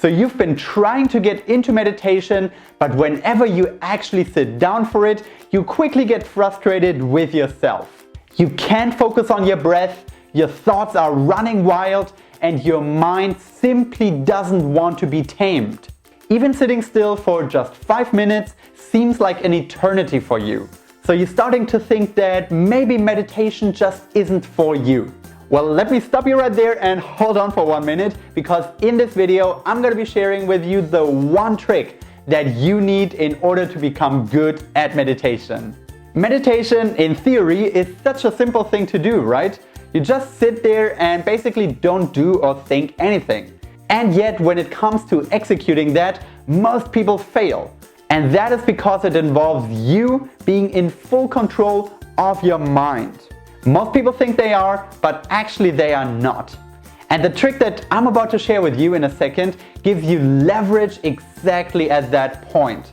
So you've been trying to get into meditation, but whenever you actually sit down for it, you quickly get frustrated with yourself. You can't focus on your breath, your thoughts are running wild, and your mind simply doesn't want to be tamed. Even sitting still for just 5 minutes seems like an eternity for you. So you're starting to think that maybe meditation just isn't for you. Well, let me stop you right there and hold on for 1 minute, because in this video I'm going to be sharing with you the one trick that you need in order to become good at meditation. Meditation in theory is such a simple thing to do, right? You just sit there and basically don't do or think anything. And yet when it comes to executing that, most people fail. And that is because it involves you being in full control of your mind. Most people think they are, but actually they are not. And the trick that I'm about to share with you in a second gives you leverage exactly at that point.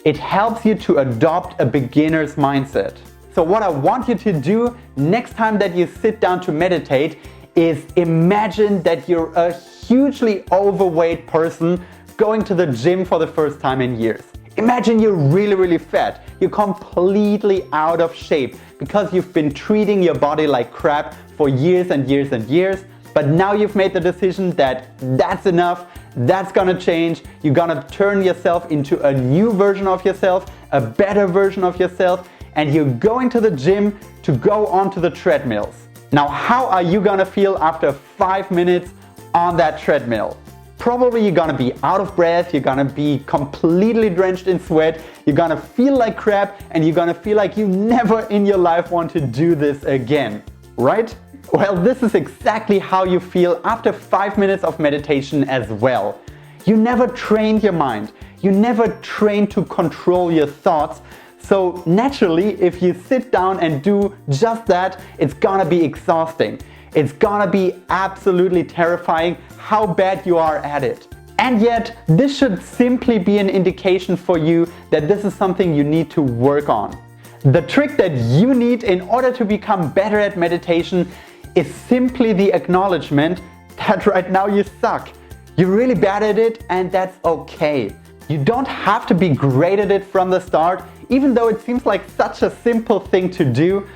It helps you to adopt a beginner's mindset. So what I want you to do next time that you sit down to meditate is imagine that you're a hugely overweight person going to the gym for the first time in years. Imagine you're really fat. You're completely out of shape because you've been treating your body like crap for years and years and years. But now you've made the decision that that's enough, that's gonna change. You're gonna turn yourself into a new version of yourself, a better version of yourself, and you're going to the gym to go onto the treadmills. Now, how are you gonna feel after 5 minutes on that treadmill? Probably you're gonna be out of breath, you're gonna be completely drenched in sweat, you're gonna feel like crap, and you're gonna feel like you never in your life want to do this again, right? Well, this is exactly how you feel after 5 minutes of meditation as well. You never trained your mind, you never trained to control your thoughts, so naturally if you sit down and do just that, it's gonna be exhausting. It's gonna be absolutely terrifying how bad you are at it. And yet, this should simply be an indication for you that this is something you need to work on. The trick that you need in order to become better at meditation is simply the acknowledgement that right now you suck. You're really bad at it, and that's okay. You don't have to be great at it from the start, even though it seems like such a simple thing to do.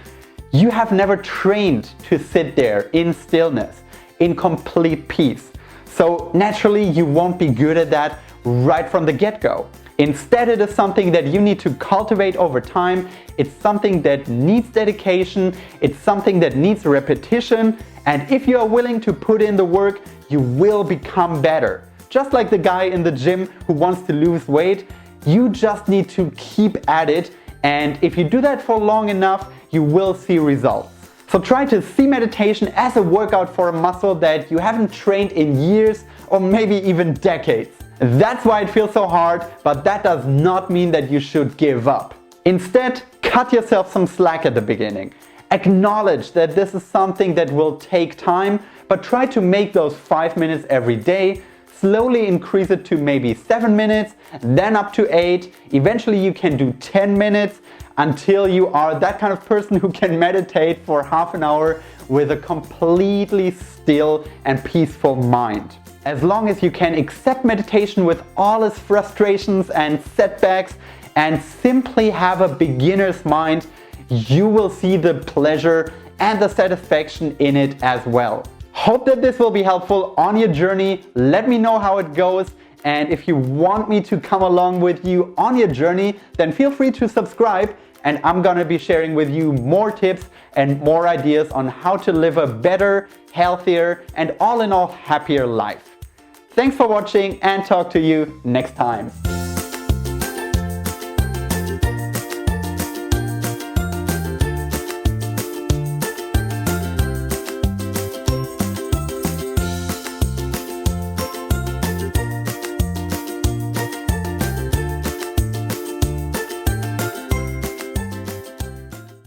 You have never trained to sit there in stillness, in complete peace. So naturally you won't be good at that right from the get-go. Instead, it is something that you need to cultivate over time. It's something that needs dedication. It's something that needs repetition. And if you are willing to put in the work, you will become better. Just like the guy in the gym who wants to lose weight, you just need to keep at it. And if you do that for long enough, you will see results. So try to see meditation as a workout for a muscle that you haven't trained in years or maybe even decades. That's why it feels so hard, but that does not mean that you should give up. Instead, cut yourself some slack at the beginning. Acknowledge that this is something that will take time, but try to make those 5 minutes every day. Slowly increase it to maybe 7 minutes, then up to 8. Eventually you can do 10 minutes until you are that kind of person who can meditate for half an hour with a completely still and peaceful mind. As long as you can accept meditation with all its frustrations and setbacks and simply have a beginner's mind, you will see the pleasure and the satisfaction in it as well. Hope that this will be helpful on your journey. Let me know how it goes. And if you want me to come along with you on your journey, then feel free to subscribe. And I'm gonna be sharing with you more tips and more ideas on how to live a better, healthier, and all in all happier life. Thanks for watching, and talk to you next time.